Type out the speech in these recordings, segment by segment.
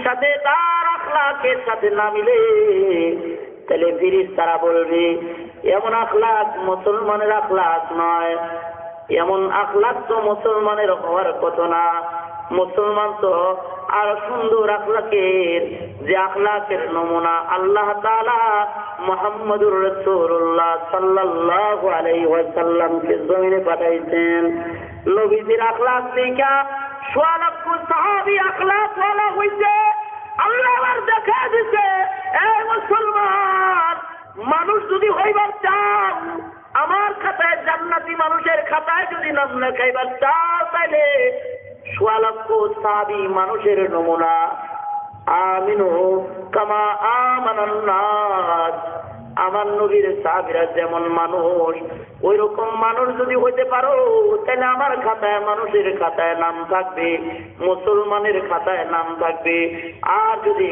সাথে তার আখলাকের সাথে না মিলে, তাহলে ফেরেশতারা বলবে এমন আখলাক মুসলমানের আখলাক নয়, এমন আখলাক তো মুসলমানের হওয়ার কথা না। মুসলমান তো আর সুন্দর আখলাকের, যে আখলাকের নমুনা আল্লাহ তাআলা মুহাম্মদুর রাসূলুল্লাহ সাল্লাল্লাহু আলাইহি ওয়াসাল্লামকে জমিনে পাঠাইছেন। নবীজির আখলাক দেখা সোয়া লক্ষ সাহাবী আখলাক ওয়ালা হইছে। আল্লাহ আমার দেখা দিছে, এই মুসলমান মানুষ যদি হইবার চাও, আমার খাতায় জান্নাতি মানুষের খাতায় যদি নাম লেখাইবার চাও, তাইলে সোয়া লক্ষ সাহাবী মানুষের নমুনা আমিনু কামা আমানান নাস, আমার নবীর সাহাবীরা যেমন মানুষ, ওই রকম মানুষ যদি হইতে পারো, তাহলে আমার খাতায় মানুষের খাতায় নাম থাকবে, মুসলমানের খাতায় নাম থাকবে। আর যদি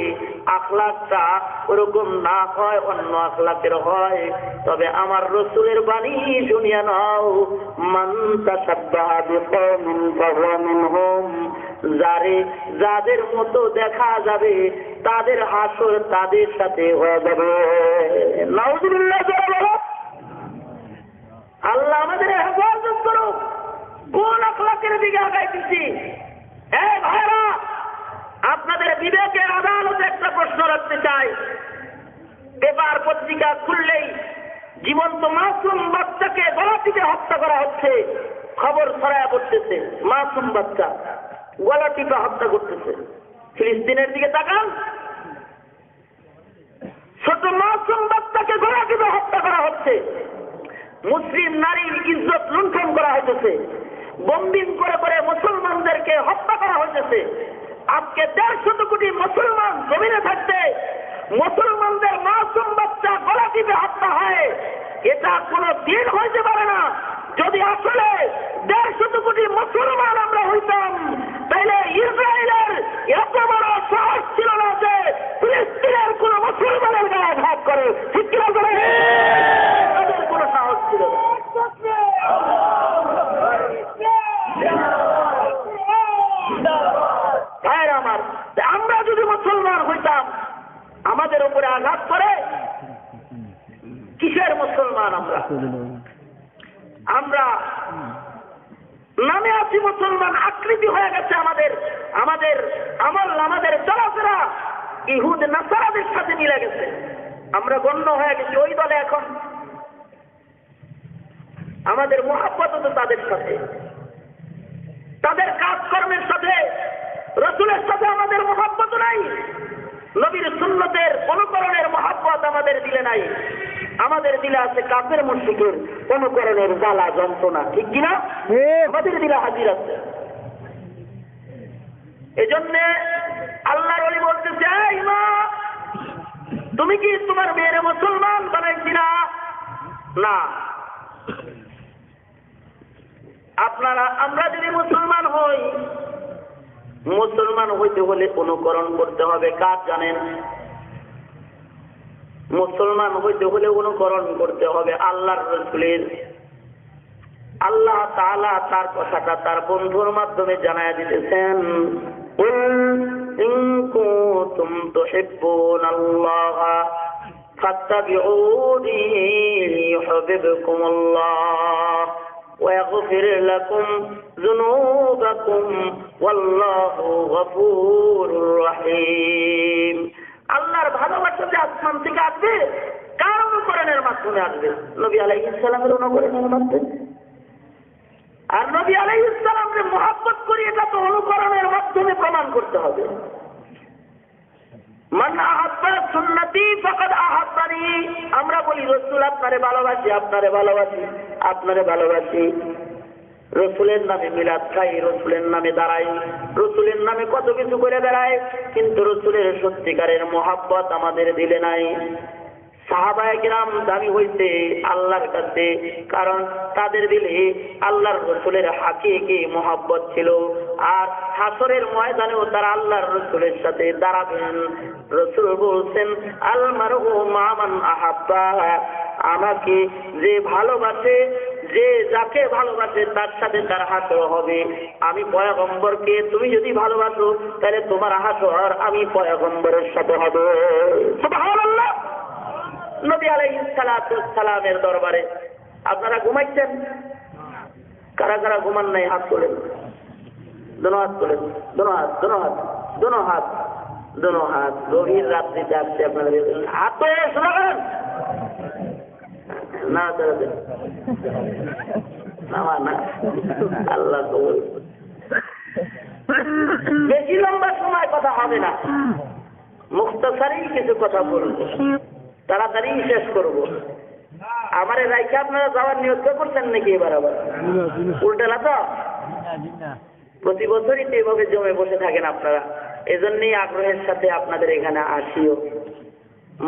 আখলাকটা ওরকম না হয়, অন্য আখলাকের হয়, তবে আমার রাসূলের বাণী শুনিয়া নাও, মান তাশাব্বাহা বিকওমিন ফাহুয়া মিনহুম, যাদের মতো দেখা যাবে তাদের হাসর তাদের সাথে হয়ে যাবে। নাউযুবিল্লাহ। আল্লাহ আমাদের হেফাজত করুক। কোন আখলাকের দিকে আগাইতেছি? এই ভাইরা, আপনাদের বিবেকের আদালতে একটা প্রশ্ন রাখতে চাই। পেপার পত্রিকা খুললেই জীবন্ত মাসুম বাচ্চাকে গলা টিপে হত্যা করা হচ্ছে, খবর ছড়ায়া পড়তেছে। মাসুম বাচ্চা গলা টিপে হত্যা করতেছে। ফিলিস্তিনের দিকে তাকান, ছোট মাসুম বাচ্চাকে গলা টিপে হত্যা করা হচ্ছে। মুসলিম নারীর ইজ্জত লুণ্ঠন করা হইতেছে, বম্বিং করে করে মুসলমানদেরকে হত্যা করা হইতেছে। আজকে 150 কোটি মুসলমান জমিনে থাকতে মুসলমানদের মাসুম বাচ্চা গলা টিপে হত্যা হয়, এটা কোনো দিন হইতে পারে না। যদি আসলে 150 কোটি মুসলমান আমরা হইতাম, তাইলে ইসরায়েলের এত বড় সাহস ছিল না যে ফিলিস্তিনের কোন মুসলমানের গায়ে আঘাত করে। ঠিক কিনা করে? তাদের কোনো সাহস ছিল না। ভাইরা আমার, আমরা যদি মুসলমান হইতাম, আমাদের উপরে আঘাত করে, কিসের মুসলমান আমরা? আমরা নামে আছি মুসলমান, আকৃতি হয়ে গেছে আমাদের আমল, আমাদের চলাফেরা ইহুদ নাসারাদের সাথে মিলে গেছে। আমরা গণ্য হয়ে গেছি ওই দলে। এখন আমাদের মুহাব্বত তো তাদের সাথে, তাদের কাজকর্মের সাথে, রাসূলের সাথে আমাদের মুহাব্বত নাই। নবীর সুন্নতের অনুকরণের মুহাব্বত আমাদের দিলে নাই। আমাদের দিলে আছে কাফের মুশরিকের অনুকরণের জ্বালা যন্ত্রণা। ঠিক কিনা? আমাদের দিলে হাজির আছে। এজন্য আল্লাহর ওলি বলতেছে, এই মা, তুমি কি তোমার মেয়ের মুসলমান বানাইছি না? না। আমরা যদি মুসলমান হই, মুসলমান হইতে হলে অনুকরণ করতে হবে কার জানেন? মুসলমান হইতে হলে অনুকরণ করতে হবে আল্লাহর রাসূলের। আল্লাহ তাআলা তার কথাটা তার বন্ধুর মাধ্যমে জানায়া দিতেছেন, কুল ইন কুনতুম তুহিব্বুনাল্লাহ ফাত্তাবিউনি ইউহিব্বুকুমুল্লাহ ওয়া ইয়াগফির লাকুম যুনুবাকুম ওয়াল্লাহু গফুরুর রহিম। আল্লাহর ভালোবাসা যে আসমান থেকে আসবে, কার অনুকরণের মাধ্যমে আসবে? নবী আলাইহিস সালামের অনুকরণের মাধ্যমে। আর নবী আলাইহিস সালামকে মুহাব্বত করি, এটা তো অনুকরণের মাধ্যমে প্রমাণ করতে হবে। মান আহাব্বা সুন্নতি ফাকাদ আহাব্বানি। আমরা বলি রাসূল আপনারে ভালোবাসি, আপনারে ভালোবাসি, আপনারে ভালোবাসি। রসুলের নামে মিলাদ খাই, রসুলের নামে দাঁড়াই, রসুলের নামে কত কিছু করে বেড়ায়, কিন্তু রসুলের সত্যিকারের মহাব্বত আমাদের দিলে নাই। সাহাবায়ে কিরাম দামি হইতে আল্লাহর কাছে, কারণ তাদের দিলে আল্লাহর রসুলের হাকিকি মহাব্বত ছিল। আর হাসরের ময়দানেও তারা আল্লাহর রসুলের সাথে দাঁড়াবেন। রসুল বলছেন, আল মারহু মা মান আহাব্বা, আমাকে যে ভালোবাসে, যে যাকে ভালোবাসে তার সাথে তার হাসর হবে। আমি পয়গম্বরকে তুমি যদি ভালোবাসো তাহলে তোমার হাসর আমি পয়গম্বরের সাথে হবে। সুবহানাল্লাহ। নবী আলাইহিস সালাতু ওয়াস সালামের দরবারে আপনারা ঘুমাইছেন? কারা কারা ঘুমান নাই হাত তোলেন, দোনো হাত তোলেন, দোনো হাত, দোনো হাত, দোনো হাত, দোনো হাত। গভীর রাত্রিতে আসছে আপনাদের হাত তো শোনা করেন না, না আল্লাহ কবুল। বেশি লম্বা সময় কথা হবে না, মুখতাসারি কিছু কথা বলবো, তাড়াতাড়ি শেষ করব। আমার রাইকে আপনারা যাওয়ার নিয়োগ করছেন নাকি এবার? আবার উল্টে না তো? প্রতি বছরই তো এভাবে জমে বসে থাকেন আপনারা, এজন্যই আগ্রহের সাথে আপনাদের এখানে আসিও।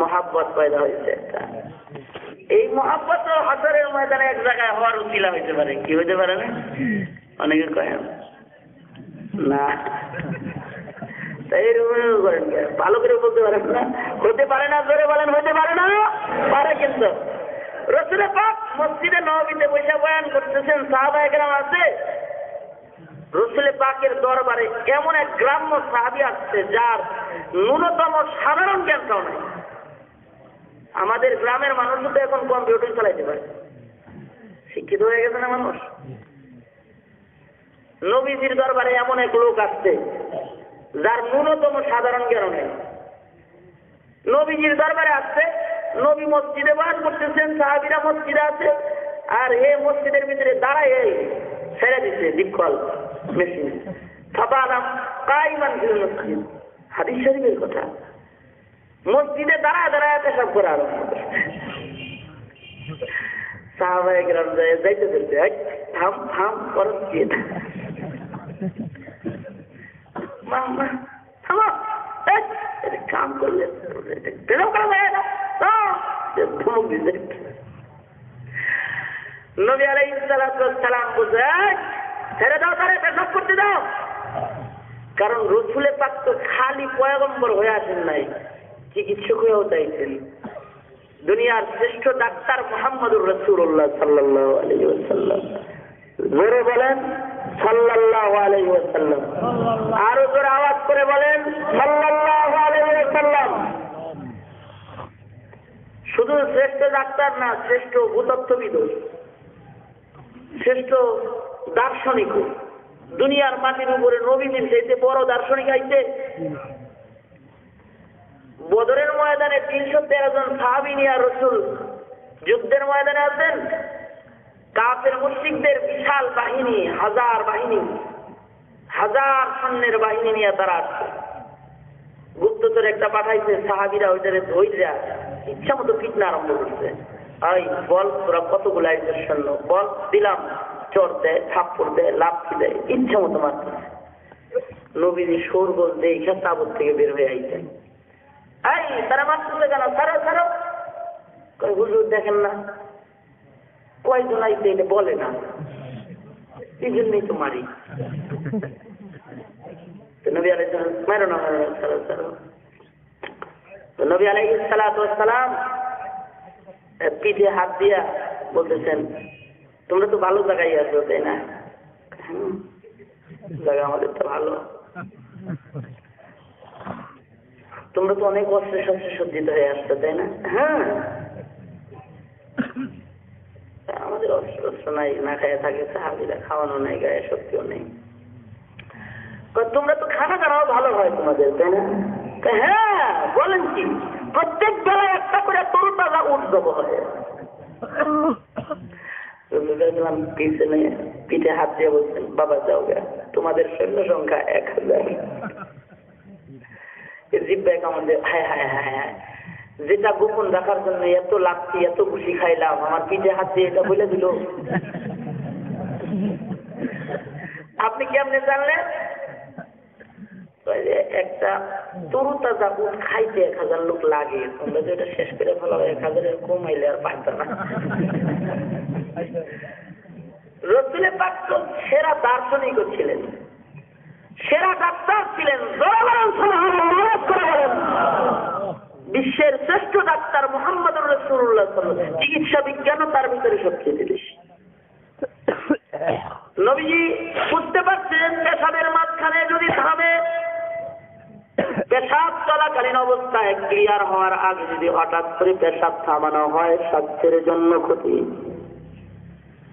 মহাব্বত পয়দা হয়েছে একটা। এই মহাব্বত হাসরের ময়দানে এক জায়গায় হওয়ার উচিলা হইতে পারে। কি হইতে পারে না? অনেকে কয়েন না, তাই করেন ভালো করে বলতে পারেন না। হতে পারে না, জোরে বলেন হতে পারে না। পারে কিন্তু রাসূল পাক মসজিদে নববীতে বসে বয়ান করতেছেন, সাহাবায়ে কেরাম আছে। রাসূল পাকের দরবারে এমন এক গ্রাম্য সাহাবী আসছে যার ন্যূনতম সাধারণ জ্ঞানটাও নাই। আমাদের গ্রামের মানুষ তো এখন কম্পিউটার চালাইতে পারে, শিক্ষিত হয়ে গেছে না মানুষ। নবীজির দরবারে এমন এক লোক আসছে যার ন্যূনতম সাধারণ জ্ঞান নেই। নবীজির দরবারে আসছে, নবী মসজিদে বয়ান করতেছেন, সাহাবীরা মসজিদে আছে, আর এ মসজিদের ভিতরে দাঁড়ায় ছেড়ে দিচ্ছে দীপকল মেশিন। ফাবালাম কাইমান ফিল মসজিদ, হাদিস শরীফের কথা। মসজিদে দাঁড়ায় দাঁড়ায় পেশাব করা আরম্ভ করে। সাহাবায়ে কেরাম যাইতে ফেলছে, থাম থাম করস কি এটা, কাম করলে নবী আলাইহিস সালাতু ওয়াস সালাম বলে ছেড়ে দাও, তারে পেশাব করতে দাও। কারণ রাসূল পাক তো খালি পয়গম্বর হয়ে আসেন নাই, চিকিৎসক হয়েও চাইছেন। দুনিয়ার শ্রেষ্ঠ ডাক্তার মুহাম্মদুর রাসূলুল্লাহ সাল্লাল্লাহু আলাইহি ওয়াসাল্লাম। জোরে বলেন সাল্লাল্লাহু আলাইহি ওয়াসাল্লাম। আরো জোরে আওয়াজ করে বলেন সাল্লাল্লাহু আলাইহি ওয়াসাল্লাম। শুধু শ্রেষ্ঠ ডাক্তার না, শ্রেষ্ঠ ভূতত্ত্ববিদ, শ্রেষ্ঠ দার্শনিক। দুনিয়ার মাটির উপরে নবীজির চাইতে বড় দার্শনিক আইছে। বদরের ময়দানে 313 জন সাহাবী নিয়ে রাসূল যুদ্ধের ময়দানে আছেন। কাফের মুশরিকদের বিশাল বাহিনী, হাজার বাহিনী, হাজার সৈন্যের বাহিনী নিয়ে তারা আসছে। গুপ্তচর একটা পাঠাইছে, সাহাবীরা ওইটারে ধৈর্যা ইচ্ছা মতো ফিতনা আরম্ভ করছে। এই বল তোরা কতগুলো আইছে সৈন্য, বল দিলাম, চোর দেয়, থাপ্পড় দেয়, লাফি দেয়, ইচ্ছা মতো মারতেছে। নবীজি সুর বলতে এই তাবুত থেকে বের হয়ে আইছেন। এই তারা মারতেছে কেন? ছাড়ো ছাড়ো। হুজুর দেখেন না কয়জন আইছে, এটা বলে না, এই জন্যই তো মারি। নবী আলাইহিস সালাম মারো না, মারো না, ছাড়ো ছাড়ো। নবী আলাইহিস সালাতু ওয়াস সালাম পিঠে হাত দিয়া বলতেছেন, তোমরা তো ভালো জায়গায় আছো তাই না? জায়গা আমাদের তো ভালো, তোমরা তো অনেক অস্ত্রে শস্ত্রে সজ্জিত হয়ে আসছো তাই না? হ্যাঁ, আমাদের অস্ত্র নাই, না খাইয়া থাকে সাহাবীরা, খাওয়ানো নাই, গায়ে শক্তিও নেই। তোমরা তো খানা দানাও ভালো হয় তোমাদের তাই না? হ্যাঁ, বলেন কি, প্রত্যেক বেলায় একটা করে তরু তাজা উট জব হয়। পিছনে পিঠে হাত দিয়ে বলছেন, বাবা যাও গা, তোমাদের সৈন্য সংখ্যা 1000। জিব্বায় আমাদের হায় হায় হায় হায়, যেটা গোপন রাখার জন্য এত লাগছি, এত খুশি খাইলাম, আমার পিঠে হাত দিয়ে এটা বলে দিল। আপনি কেমনে জানলেন? একটা তরু তাজা উট খাইতে 1000 লোক লাগে, তোমরা যেটা শেষ করে ফেলা 1000-এর কম হইলে আর পাইত না। রাসূল পাক তো সেরা দার্শনিক ছিলেন, সেরা ডাক্তার ছিলেন। বিশ্বের শ্রেষ্ঠ ডাক্তার মুহাম্মদুর রাসূলুল্লাহ সাল্লাল্লাহু আলাইহি ওয়াসাল্লাম। চিকিৎসা বিজ্ঞানও তার ভিতরে সবচেয়ে বেশি। চলাকালীন অবস্থায় ক্লিয়ার হওয়ার আগে যদি হঠাৎ করে পেশাব থামানো হয় স্বাস্থ্যের জন্য ক্ষতি।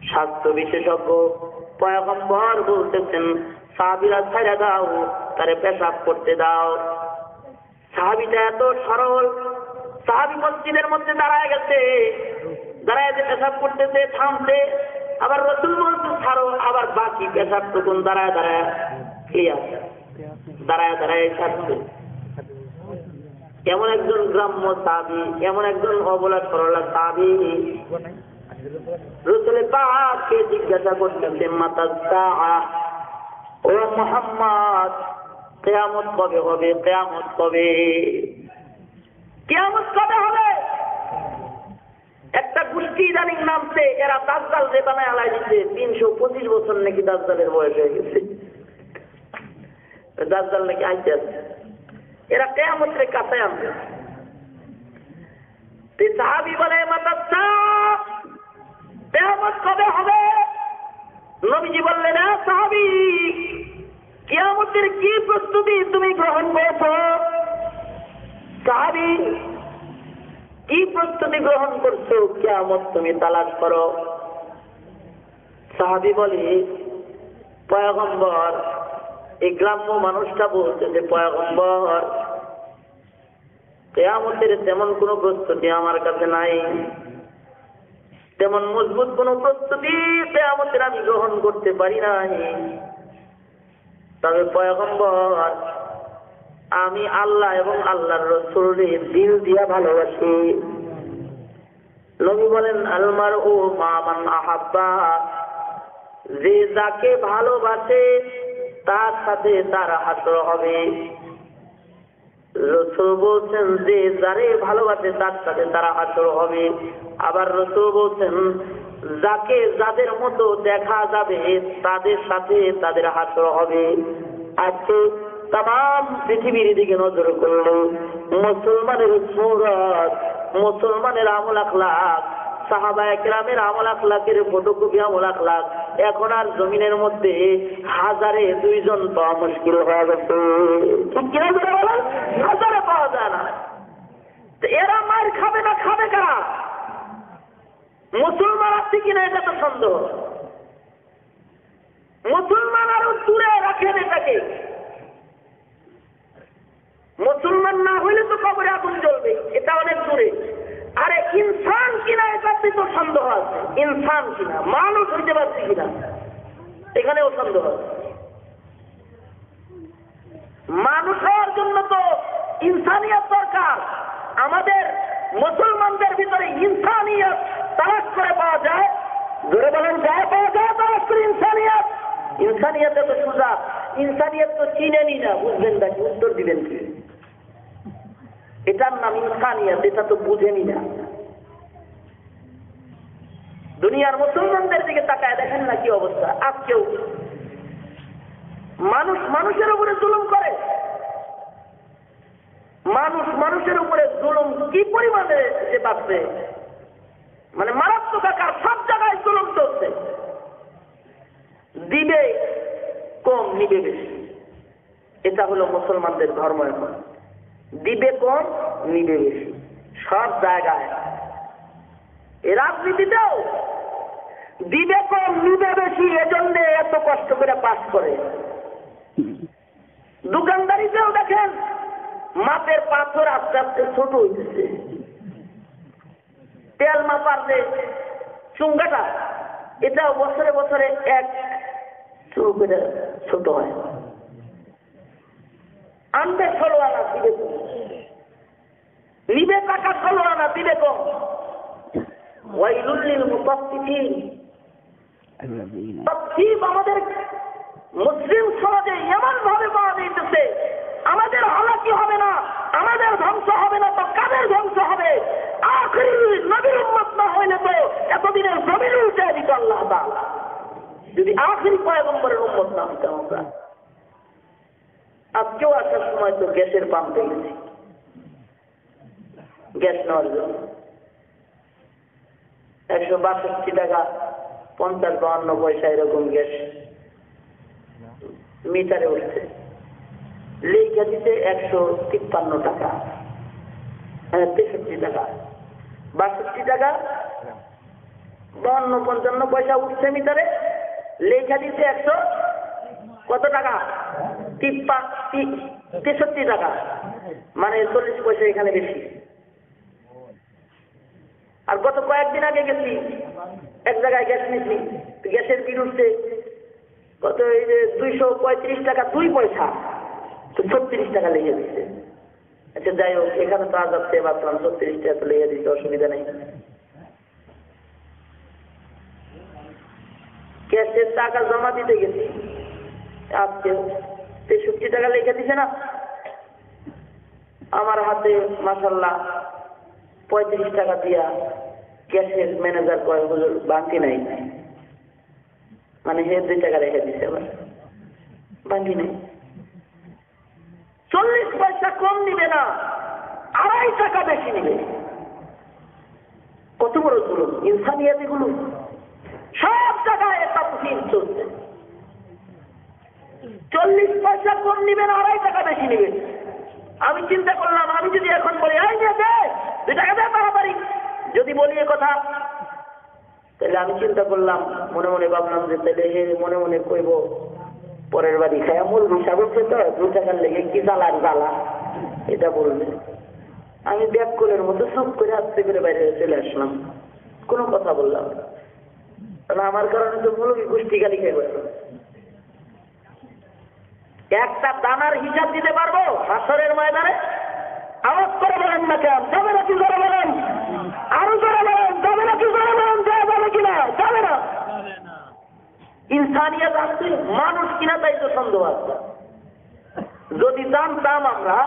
স্বাস্থ্য বিশেষজ্ঞ পয়গম্বর বলতেছেন, সাহাবীরা ছেড়ে দাও, তারে পেশাব করতে দাও। সাহাবীটা এত সরল, সাহাবী মসজিদের মধ্যে দাঁড়ায় গেছে, দাঁড়ায় যে পেশাব করতেছে, থামছে, আবার রাসূল বলতে ছাড়ো, আবার বাকি পেশাব টুকুন দাঁড়ায় দাঁড়ায় ক্লিয়ার, দাঁড়ায় দাঁড়ায় থাকছে। এমন একজন গ্রাম্য সাহাবী, এমন একজন অবলা সরলা সাহাবী রাসূল পাককে জিজ্ঞাসা করতেছে, মাতা সাআ, ও মুহাম্মদ, কিয়ামত কবে হবে? কিয়ামত কবে? কিয়ামত কবে হবে? একটা গোষ্ঠী ইদানিং নামছে, এরা দাজ্জাল রে বানায় আলাই দিচ্ছে। 325 বছর নাকি দাজ্জালের বয়স হয়ে গেছে, দাজ্জাল নাকি আইতে আছে, এরা কিয়ামতের কাছে আনবে। সাহাবী বলে, মাতা সাআ, কিয়ামত কবে হবে? নবীজি বললেন, সাহাবী, কিয়ামতের কি প্রস্তুতি তুমি গ্রহণ করেছো? সাহাবী, কি প্রস্তুতি গ্রহণ করছো? কিয়ামত তুমি তালাশ করো। সাহাবী বলে, পয়গম্বর, এই গ্রাম্য মানুষটা বলছে যে পয়গম্বর, কিয়ামতের তেমন কোনো প্রস্তুতি আমার কাছে নাই, তেমন মজবুত কোন প্রস্তুতি কিয়ামতের আমি গ্রহণ করতে পারি নাই। তবে পয়গম্বর, আমি আল্লাহ এবং আল্লাহর রাসূলের দিল দিয়া ভালোবাসি। নবী বলেন, আল মারউ মা মান আহাব্বা, যে যাকে ভালোবাসে তার সাথে তার হাসর হবে। রাসূল বলছেন, যে যারে ভালোবাসে তার সাথে তার হাসর হবে। আবার রাসূল বলছেন, যাকে যাদের মতো দেখা যাবে তাদের সাথে তাদের হাসর হবে। আজকে তাম পৃথিবীর দিকে নজর করলো, মুসলমানের সুরত, মুসলমানের আমল আখলাক, সাহাবায়ে কেরামের আমল আখলাকের ফটোকপি আমল আখলাক এখন আর জমিনের মধ্যে হাজারে 2 জন পাওয়া মুশকিল হয়ে গেছে। ঠিক কিনা বলেন? হাজারে পাওয়া যায় না। এরা মার খাবে না, খাবে কারা? মুসলমান আছে কিনা এটা তো সন্দেহ। মুসলমান আরো দূরে রাখেন এটাকে। মুসলমান না হইলে তো কবরে আগুন জ্বলবে, এটা অনেক দূরে। আরে ইনসান কিনা এটাতে তো সন্দেহ আছে। ইনসান কিনা, মানুষ হইতে পারছে কিনা, এখানেও সন্দেহ আছে। মানুষ হওয়ার জন্য তো ইনসানিয়ত দরকার। আমাদের মুসলমানদের ভিতরে ইনসানিয়ত তালাশ করে পাওয়া যায়, ধরে বলেন যায় পাওয়া যায়, তালাশ করে ইনসানিয়ত। ইনসানিয়ত তো সোজা, ইনসানিয়ত তো চিনেনি না, বুঝবেন নাকি? উত্তর দিবেন কি? এটার নাম ইনসানিয়ত, এটা তো বুঝেনি না। দুনিয়ার মুসলমানদের দিকে তাকায় দেখেন না কি অবস্থা। আজকেও মানুষ মানুষের উপরে জুলুম করে। মানুষ মানুষের উপরে জুলুম কি পরিমাণে যে বাড়ছে, মানে মারাত্মক আকার, সব জায়গায় জুলুম চলছে। দিবে কম, নিবে বেশি, এটা হলো মুসলমানদের ধর্ম। এখন দিবে কম, নিবে বেশি, সব জায়গায়। এই রাজনীতিতেও দিবে কম, নিবে বেশি, এজন্য এত কষ্ট করে পাস করে। দোকানদারিতেও দেখেন, মাপের পাথর আস্তে আস্তে ছোট হইতেছে। তেল মাপার যে চুঙ্গাটা, এটাও বছরে বছরে 1 চুল করে ছোট হয়। আনবে 16 আনা, দিবে কম। নিবে টাকা 16 আনা, দিবে কম। ওয়াইলুল লিল মুতাফফিফিন। তাফসীর আমাদের মুসলিম সমাজে এমন ভাবে পাওয়া যাইতেছে, আমাদের হালাকি হবে না, আমাদের ধ্বংস হবে না, তো কাদের ধ্বংস হবে? আখিরি নবীর উম্মত না হইলে তো এতদিনের জমিন উল্টে দিত আল্লাহ তাআলা, যদি আখিরি পয়গম্বরের উম্মত না হইতাম আমরা। আজকেও আসার সময় তো গ্যাসের পাম্পে গেছি, গ্যাস নেওয়ার জন্য 162 টাকা 50-52 পয়সা এরকম গ্যাস মিটারে উঠছে। লেখা দিতে 153 টাকা, 63 টাকা, 62 টাকা 52-55 পয়সা উঠছে মিটারে। লেখা দিতে 100 কত টাকা, 63 টাকা, মানে 40 পয়সা এখানে বেশি। আর গত কয়েকদিন আগে গেছি এক জায়গায় গ্যাস নিচ্ছি, গ্যাসের বিল উঠছে কত, এই যে 235 টাকা 2 পয়সা, তো 36 টাকা লেগে দিচ্ছে। আচ্ছা যাই হোক, এখানে তো আজাদ থেকে ভাবলাম 36 টাকা তো লেগে দিচ্ছে, অসুবিধা নেই। গ্যাসের টাকা জমা দিতে গেছি, আজকে 63 টাকা লেগে দিছে না, আমার হাতে মাশাআল্লাহ 35 টাকা দিয়া গ্যাসের ম্যানেজার কয় হুজুর বাকি নাই, মানে হে 2 টাকা রেখে দিছে, আবার বাকি নেই। 40 পয়সা কম নিবে না, 2.5 টাকা বেশি নিবে। কত বড় জুলুম, ইনসানিয়াত এগুলো। সব জায়গায় তাফসীর চলছে, 40 পয়সা কম নিবে না, 2.5 টাকা বেশি নিবে। আমি চিন্তা করলাম, আমি যদি এখন বলি এই নিয়ে দে 2 টাকা দে তাড়াতাড়ি, যদি বলি এ কথা, তাহলে আমি চিন্তা করলাম, মনে মনে ভাবলাম যে তাহলে হে মনে মনে কইব পরের বাড়ি খায়া মূল হিসাব হচ্ছে তো 2 টাকার লেগে কি জ্বালার জ্বালা, এটা বলবে। আমি ব্যাকুলের মতো সব করে আস্তে করে বাইরে চলে আসলাম, কোনো কথা বললাম না, কারণ আমার কারণে তো মূলবী গোষ্ঠী গালি খেয়ে গেল। একটা দানার হিসাব দিতে পারবো হাসরের ময়দানে? আওয়াজ করে বলেন না কেন, যাবে না কি করে বলেন, আরো করে বলেন, যাবে না কি করে বলেন, যাবে কিনা, যাবে না। ইনসানিয়াত আছে, মানুষ কিনা তাই তো সন্দেহ আছে। যদি জানতাম আমরা,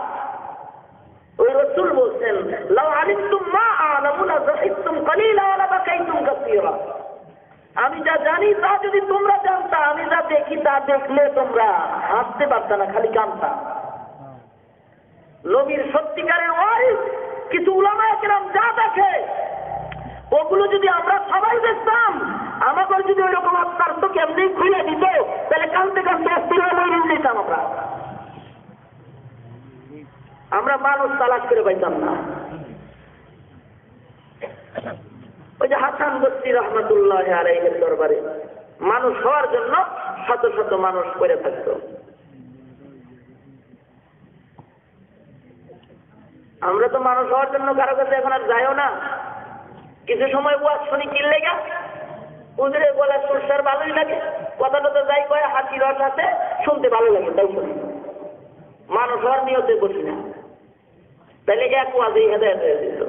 ওই রাসূল বলছেন লাউ আলিমতুম মা আ'লামু লাযাহিদতুম কালিলা ওয়া লাবাকাইতুম কাসীরা। আমি যা জানি তা যদি তোমরা জানতা, আমি যা দেখি তা দেখলে তোমরা হাসতে পারত না, খালি কাঁদতা। নবীর সত্যিকারের ওয়ারিস কিছু উলামায়ে কেরাম যা দেখে ওগুলো যদি আমরা সবাই দেখতাম, আমাদের যদি ওইরকম আত্মার তো কেমনি খুলে দিত, তাহলে কাঁদতে কাঁদতে অস্থির হয়ে নিতাম। আমরা মানুষ তালাশ করে পাইতাম না। ওই যে হাসান বসরি রহমাতুল্লাহ আলাইহির দরবারে মানুষ হওয়ার জন্য শত শত মানুষ করে থাকতো। আমরা তো মানুষ হওয়ার জন্য কারো কাছে এখন আর যাইও না। কিছু সময় ওয়াজ শুনি কিনলে গা উজরে গলা সুরসার ভালোই লাগে, কথাটা তো যাই কয় হাসি রস আছে, শুনতে ভালো লাগে, তাই শুনি। মানুষ হওয়ার নিয়তে বসি না, তাহলে এক ওয়াজে হেদায়েত হয়ে যেত।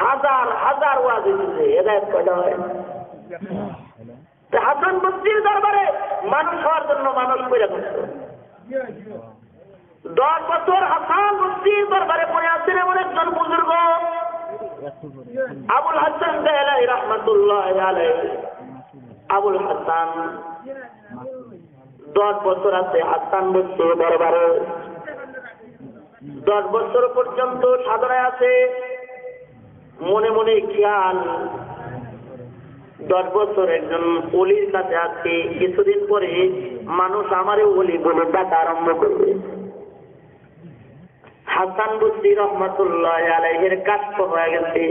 হাজার হাজার ওয়াজ হয়েছে, হেদায়েত কয়টা হয়? হাসান বসরির দরবারে মানুষ হওয়ার জন্য মানুষ করে থাকত। 10 বছর হাসান বসরির দরবারে পড়ে আছেন এমন একজন বুজুর্গ আবুল হাসান দেহলাভী রাহমাতুল্লাহ আলাইহি। আবুল হাসান 10 বছর আছে হাসান বসরির দরবারে। 10 বছর পর্যন্ত সাধনায় আছে, মনে মনে খেয়াল 10 বছর একজন ওলির কাছে আছে, কিছুদিন পরে মানুষ আমারে ওলি বলে ডাকা আরম্ভ করবে। হাসান বসরি রহমাতুল্লাহ আলাইহির কাশফ হয়ে গেছে।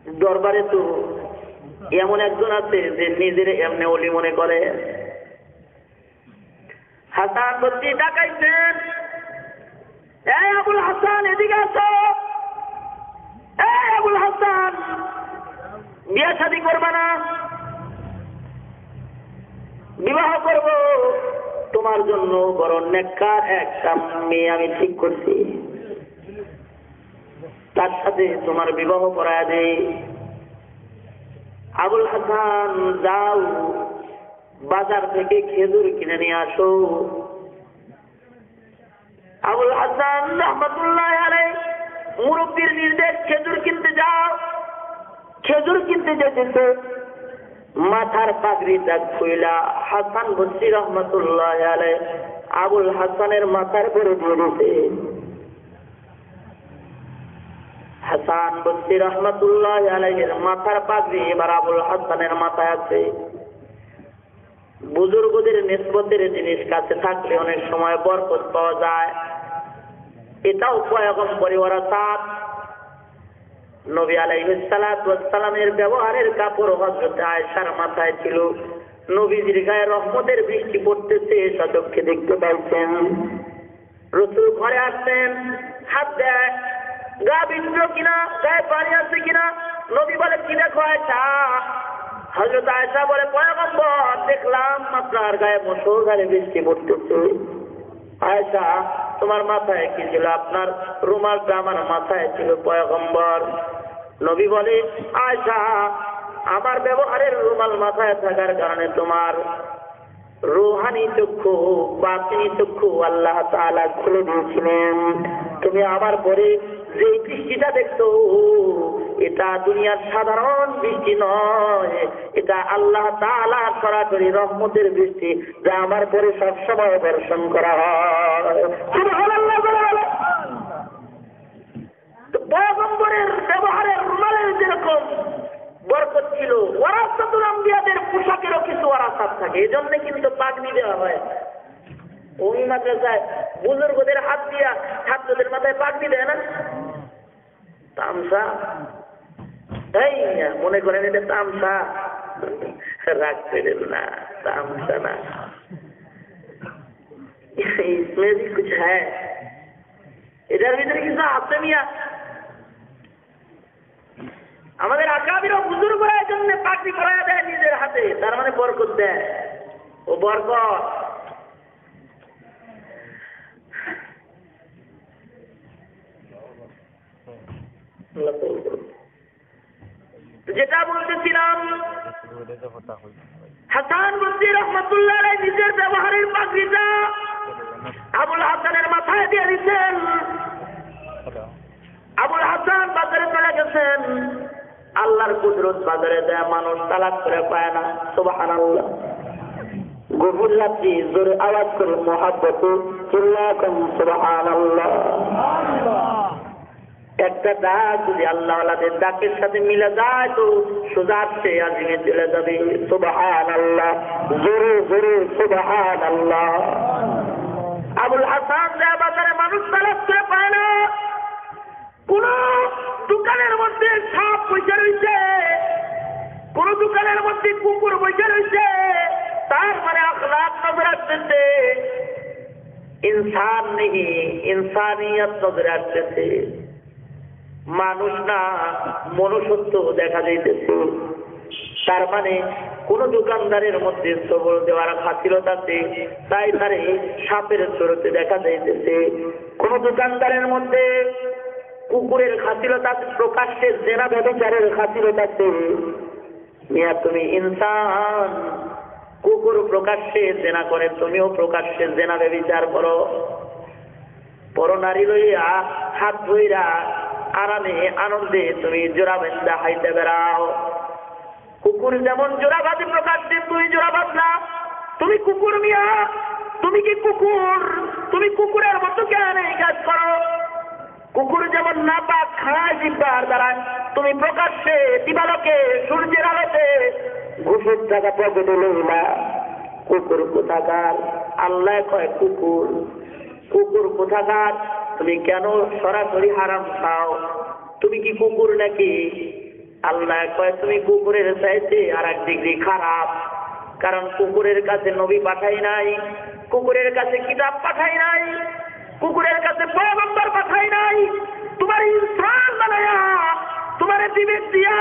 দরবারে তো এমন একজন আছে যে নিজের এমনি ওলি মনে করে। হাসান বসরি ডাকাইছেন, এই আবুল হাসান এদিকে আসো, এই আবুল হাসান বিয়ে শাদী করবা না? বিবাহ করব, তোমার জন্য বড় নেককার একটা মেয়ে আমি ঠিক করছি, তার সাথে তোমার বিবাহ করায় দেই। আবুল হাসান যাও বাজার থেকে খেজুর কিনে নিয়ে আসো। আবুল হাসান রহমাতুল্লাহ আলাইহি মুরব্বির নির্দেশ, খেজুর কিনতে যাও। খেজুর কিনতে যেতেছে, মাথার পাগড়িটা খুইলা হাসান বসরি রহমাতুল্লাহ আলাইহি আবুল হাসানের মাথার উপরে দিয়ে দিতে। হাসান বসরি রহমাতুল্লাহ আলাইহির মাথার পাগড়ি এবার আবুল হাসানের মাথায় আছে। বুজুর্গদের নিসবতের জিনিস কাছে থাকলে অনেক সময় বরকত পাওয়া যায়। এটাও পয়গম্বরী ওরাসাত। নবী আলাইহিস সালাতু ওয়াস সালামের ব্যবহারের কাপড় হযরত আয়েশার মাথায় ছিল। নবীজির গায়ে রহমতের বৃষ্টি পড়তেছে, সচক্ষে দেখতে পাইছেন। রাসূল ঘরে আসতেন, হাত দেয়, গা ভিজল কিনা, গায়ে পানি আছে কিনা। নবী বলে, কি দেখো আয়েশা? হযরত আয়েশা বলে, পয়গম্বর, দেখলাম আপনার গায়ে মুষলধারে বৃষ্টি পড়তেছে। আয়েশা, তোমার মাথায় কি ছিল? আপনার রুমালটা আমার মাথায় ছিল পয়গম্বর। নবী বলে, আয়েশা, আমার ব্যবহারের রুমাল মাথায় থাকার কারণে তোমার রুহানি চক্ষু, বাতিনি চক্ষু আল্লাহ তাআলা খুলে দিয়েছিলেন। তুমি আমার পরে যে বৃষ্টিটা দেখছো, এটা দুনিয়ার সাধারণ বৃষ্টি নয়, এটা আল্লাহ তাআলার সরাসরি রহমতের বৃষ্টি, যা আমার পরে সবসময় বর্ষণ করা হয়। সুবহানাল্লাহ। পয়গম্বরের ব্যবহারের রুমালের যেরকম বরকত ছিল, ওয়ারাসাতুল আম্বিয়াদের পোশাকেরও কিছু ওয়ারাসাত থাকে। এই জন্য কিন্তু পাগড়ি দেওয়া হয়। ওই মাদ্রাসায় বুজুর্গদের হাত দিয়া ছাত্রদের মাথায় পাগড়ি দেয় না? তামসা, তাই মনে করেন এটা তামসা, রাগ করেন না, তামসা না। इसमें भी कुछ है, এটার ভিতরে কিছু আছে মিয়া। আমাদের আকাবির বুজুর্গরা এই জন্য পাগড়ি পরায়া দেয় নিজের হাতে, তার মানে বরকত দেয়। ও বরকত। যেটা বলতেছিলাম, হাসান বসরি রহমাতুল্লাহ আলাইহি নিজের ব্যবহারের পাগড়িটা আবুল হাসানের মাথায় দিয়ে দিচ্ছেন। আবুল হাসান বাজারে চলে গেছেন। আল্লাহর কুদরত বাজারে দেয়, মানুষ তালাক করে পায় না। সুবহানাল্লাহ। গভীর রাত্রি জোরে আওয়াজ করে মুহাব্বতে চিল্লাকেন সুবহানাল্লাহ। একটা ডাক যদি আল্লাহ আল্লাহদের ডাকের সাথে মিলে যায় তো সোজা আসছে আজিমে চলে যাবে। সুবহানাল্লাহ, জোরে জোরে সুবহানাল্লাহ। আবুল হাসান দেয় বাজারে, মানুষ তালাক করে পায় না। কোন দোকানের মধ্যে সাপ বসে রয়েছে, কোন দোকানের মধ্যে কুকুর বসে রয়েছে, তার মানে আখলাক নজর আসতেছে। ইনসান নেই, ইনসানিয়ত নজর আসতেছে। মানুষ না, মনুষ্যত্ব দেখা যাইতেছে। তার মানে কোন দোকানদারের মধ্যে সবল দেওয়ার খাতিরত আছে, তাই তারে সাপের চোরতে দেখা যাইতেছে। কোন দোকানদারের মধ্যে কুকুরের খাতিরত আছে, প্রকাশ্যে জেনা ব্যভিচারের খাতিরত আছে। মিয়া তুমি ইনসান, কুকুর প্রকাশ্যে জেনা করে, তুমিও প্রকাশ্যে জেনা ব্যভিচার করো। পর নারী লইয়া হাত ধইরা আরামে আনন্দে তুমি জোড়াবান্ধা হাইতে বেড়াও। কুকুর যেমন জোড়াবাজি প্রকাশ্যে, তুই জোড়াবাজ না, তুমি কুকুর মিয়া। তুমি কি কুকুর? তুমি কুকুরের মতো কেন এই কাজ করো? কুকুর যেমন নাপাক খায় জিব্বার দ্বারা, তুমি প্রকাশ্যে দিবালোকে সূর্যের আলোতে ঘুষের টাকা পকেটে লইলা। কুকুর কোথাকার? আল্লাহ কয় কুকুর। কুকুর কোথাকার? তুমি কেন সরাসরি হারাম খাও? তুমি কি কুকুর নাকি? আল্লাহ কয় তুমি কুকুরের চাইতে আর এক ডিগ্রি খারাপ। কারণ কুকুরের কাছে নবী পাঠাই নাই, কুকুরের কাছে কিতাব পাঠাই নাই, কুকুরের কাছে পয়গম্বর পাঠাই নাই। তোমার ইনসান বানায়া, তোমার বিবেক দিয়া,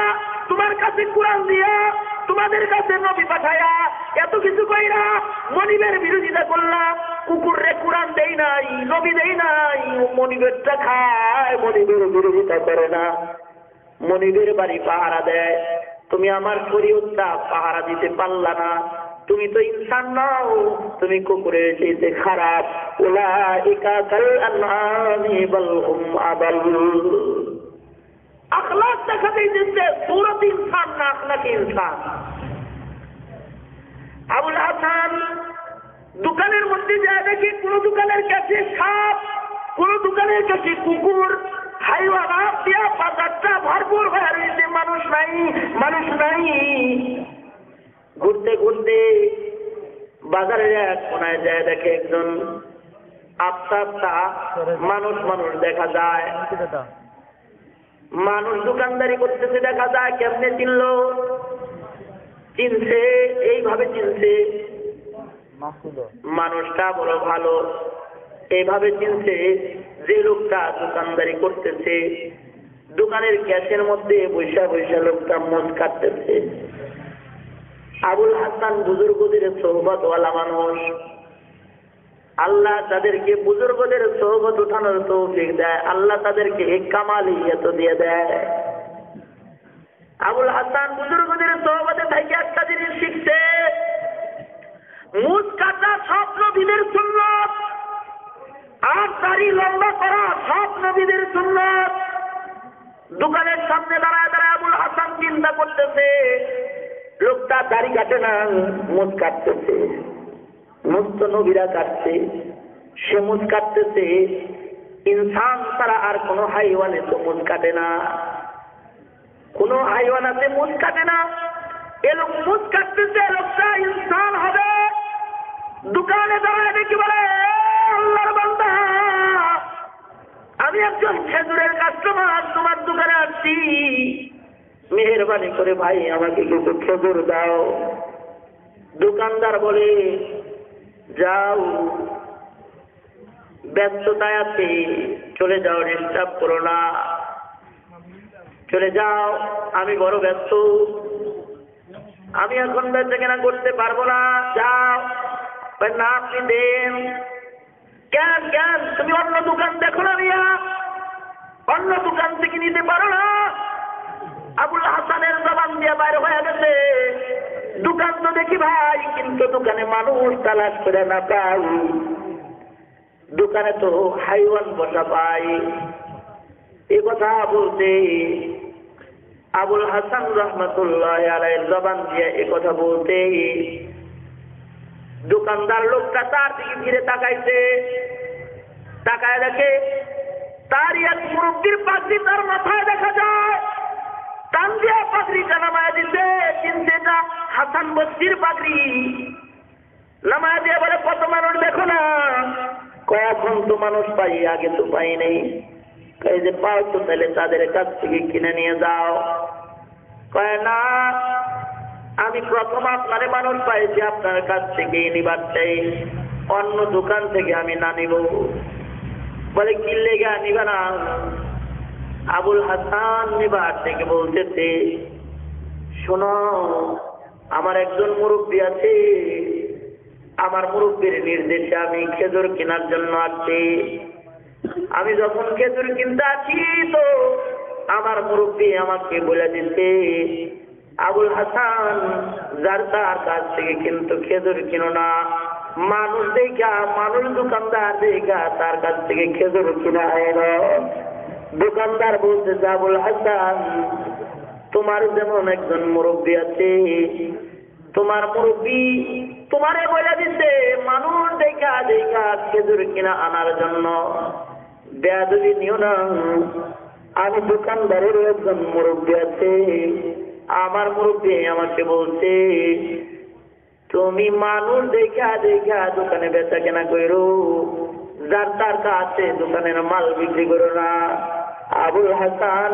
তোমার কাছে কোরআন দিয়া, তোমাদের কাছে নবী পাঠায়া, এত কিছু কইরা মনিবের বিরোধিতা করলা। কুকুররে কোরআন দেই নাই, নবী দেই নাই, মনিবেরটা খায়, মনিবের বিরোধিতা করে না, মনিবের বাড়ি পাহারা দেয়। তুমি আমার শরীয়তটা পাহারা দিতে পারলা না। তুমি তো ইনসান নও, তুমি কুকুরের চাইতে খারাপ। উলাইকা কাল আনআমি বাল হুম আদাল। আখলাক দেখাতেই দিচ্ছে, সূরত ইনসান না, আখলাক ইনসান। আবুল হাসান দোকানের মধ্যে যায়, দেখি কোন দোকানের কাছে সাপ, কোন দোকানের কাছে কুকুর। হাইওয়ানাত দিয়া বাজারটা ভরপুর হয়ে রয়েছে, মানুষ নাই, মানুষ নাই। ঘুরতে ঘুরতে বাজারের এক কোনায় যায় দেখে একজন আস্তা মানুষ দেখা যায়, মানুষ দোকানদারি করতেছে দেখা যায়। কেমনে চিনলো? চিনছে এইভাবে চিনছে, মানুষটা বড় ভালো, এইভাবে চিনছে যে লোকটা দোকানদারি করতেছে দোকানের ক্যাশের মধ্যে বৈশা বৈশা লোকটা মদ কাটতেছে। আবুল হাসান বুজুর্গদের সোহবতওয়ালা মানুষ, আল্লাহ তাদেরকে বুজুর্গদের সোহবত উঠানোর তৌফিক দেয়, আল্লাহ তাদেরকে কামালিয়াত দিয়ে দেয়। আবুল হাসান বুজুর্গদের সোহবতে থেকে একটা জিনিস শিখছে, মুখ কাটা সব নবীদের সুন্নাত, আর দাড়ি লম্বা করা সব নবীদের সুন্নাত। দোকানের সামনে দাঁড়ায় দাঁড়ায় আবুল হাসান চিন্তা করতেছে, লোকটা দাড়ি কাটে না, মুখ কাটতেছে। মুখ তো নবীরা কাটছে, সে মুখ কাটতেছে। ইনসান ছাড়া আর কোন হাইওয়ানে তো মুখ কাটে না, কোন হাইওয়ান আছে মুখ কাটে না। এ লোক মুখ কাটতেছে, লোকটা ইনসান হবে। দোকানে দাঁড়ায় দেখি বলে, আল্লাহর বান্দা, আমি একজন খেজুরের কাস্টমার, তোমার দোকানে আসছি, মেহেরবানি করে ভাই আমাকে কিছু খেজুর দাও। দোকানদার বলে, যাও, ব্যস্ততায় আছে, চলে যাও, ডিস্টার্ব করো না, চলে যাও, আমি বড় ব্যস্ত, আমি এখন বেচা কেনা করতে পারবো না, যাও। না আপনি দেন। কেন কেন তুমি অন্য দোকান দেখো না মিয়া, অন্য দোকান থেকে নিতে পারো না? আবুল হাসানের জবান দিয়ে বাইরে হয়ে গেছে, দোকান তো দেখি ভাই, কিন্তু দোকানে মানুষ তালাশ করে না পাই, দোকানে তো হাইওয়ান বসা পাই। এ কথা বলতে আবুল হাসান রহমতুল্লাহ আলাইহির জবান দিয়ে এ কথা বলতে দোকানদার লোকটা তার দিকে ফিরে তাকাইছে, তাকায় দেখে তার এক মুরব্বীর পাগড়ি তার মাথায় দেখা যায়, টান দিয়া পাগড়িটা নামায় দিতে, কিন্তু এটা হাসান বস্তির পাগড়ি। নামায় দিয়ে বলে, কত মানুষ দেখো না? কখন তো মানুষ পাই, আগে তো পাই নেই। কয়ে যে পাও তো তাহলে তাদের কাছ থেকে কিনে নিয়ে যাও। কয় না, আমি প্রথম আপনারে মানুষ পাইছি, আপনার কাছ থেকে নিবার চাই, অন্য দোকান থেকে আমি না নিব। বলে কি লেগা নিবা না? আবুল হাসান নিবার থেকে বলতেছে, শোনো, আমার একজন মুরব্বী আছে, আমার মুরব্বীর নির্দেশে আমি খেজুর কেনার জন্য আসছি। আমি যখন খেজুর কিনতে আছি তো আমার মুরব্বী আমাকে বলে দিতে, আবুল হাসান, যার তার কাছ থেকে কিন্তু খেজুর কিনো না, মানুষ দেখা, মানুষ দোকানদার দেখা তার কাছ থেকে খেজুর কিনা এলো। দোকানদার বলছে, আবুল হাসান, তোমার যেমন একজন মুরব্বী আছে, তোমার মুরব্বী তোমারে বলে দিতে মানুষ দেখা দেখা খেজুর কিনা আনার জন্য, বেয়াদবি নিও না। আমি দোকানদারের একজন মুরব্বী আছে, আমার মুরব্বী আমাকে বলছে তুমি মানুষ দেখা দেখা দোকানে বেচা কেনা করো, যার তার কাছে দোকানের মাল বিক্রি করো না। আবুল হাসান,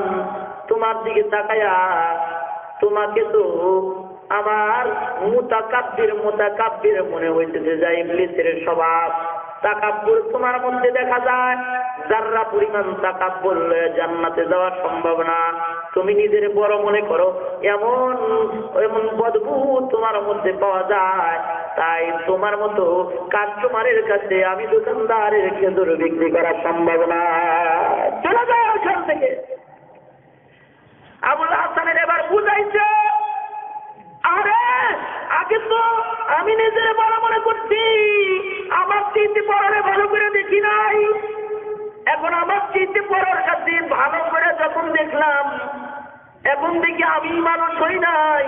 তোমার দিকে তাকায়া তোমাকে তো আমার মুতাকাব্বির মনে হইতেছে, যা ইবলিসের স্বভাব। তাকাব্বুর তোমার মধ্যে দেখা যায়, যাররা পরিমাণ তাকাব্বুর জান্নাতে যাওয়ার সম্ভাবনা। তুমি নিজের বড় মনে করো, এমন এমন বদভূত তোমার মধ্যে পাওয়া যায়। তাই তোমার মতো কাস্টমারের কাছে আমি দোকানদারের খেজুর বিক্রি করার সম্ভাবনা। চলে যাও ওখান থেকে। আবুল হাসানের এবার বুঝাইছে, আরে আগে তো আমি নিজের বড় মনে করছি, আমার চিঠি পড়ারে ভালো করে দেখি নাই, এখন আমার চিঠি পড়ার কাছে ভালো করে যখন দেখলাম, এখন দেখি আমি মানুষ হই নাই।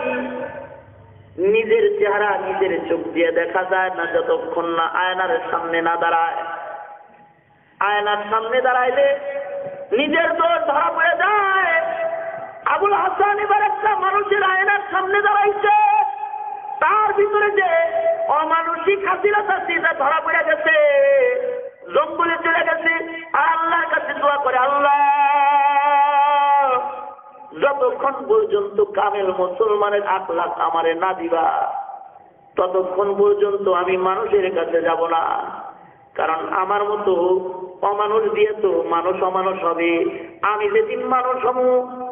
নিজের চেহারা নিজের চোখ দিয়ে দেখা যায় না যতক্ষণ না আয়নার সামনে না দাঁড়ায়। আয়নার সামনে দাঁড়াইলে নিজের দোষ ধরা পড়ে যায়। আবুল হাসান এবার একটা মানুষের আয়নার সামনে দাঁড়াইছে, তার ভিতরে যে অমানসিক হাসিলতা সেটা ধরা পড়ে গেছে, জঙ্গলে চলে গেছে, আর আল্লাহর কাছে দোয়া করে, আল্লাহ যতক্ষণ পর্যন্ত কামেল মুসলমানের আখলাক আমারে না দিবা ততক্ষণ পর্যন্ত আমি মানুষের কাছে যাব না। কারণ আমার মতো অমানুষ দিয়ে তো মানুষ অমানুষ হবে। আমি যেদিন মানুষ হব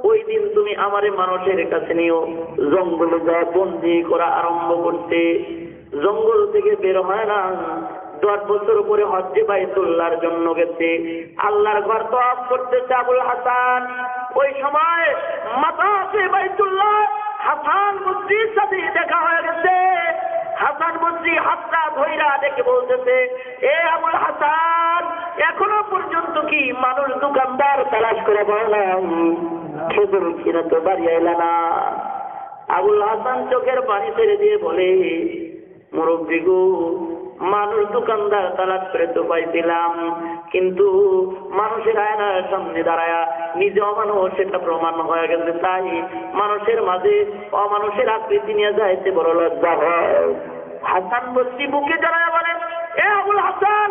ওই দিন তুমি আমারে মানুষের কাছে নিও। জঙ্গলে যা বন্দি করা আরম্ভ করতে, জঙ্গল থেকে বের হয় না। 10 বছর পরে হজ্জে বাইতুল্লাহর জন্য গেছে, আল্লাহর ঘর তওয়াফ করতেছে আবুল হাসান। ওই সময় মাতাফে বাইতুল্লাহ হাসান বসরির সাথে দেখা হয়ে গেছে। হাসান বসরি হাতটা ধইরা দেখে বলতেছে, এ আবুল হাসান, এখনো পর্যন্ত কি মানুষ দোকানদার তালাশ করে বললাম, খেজুর কিনে তো বাড়ি আইলা না। আবুল হাসান চোখের পানি ছেড়ে দিয়ে বলে, মুরব্বী গো, মানুষ দোকানদার তালাশ করে তো পাইছিলাম, কিন্তু মানুষের আয়নার সামনে দাঁড়ায়া নিজে অমানুষ সেটা প্রমাণ হয়ে গেছে। তাই মানুষের মাঝে অমানুষের আকৃতি নিয়ে যাইতে বড় লজ্জা হয়। হাসান বসরি বুকে জড়ায় বলেন, এ আবুল হাসান,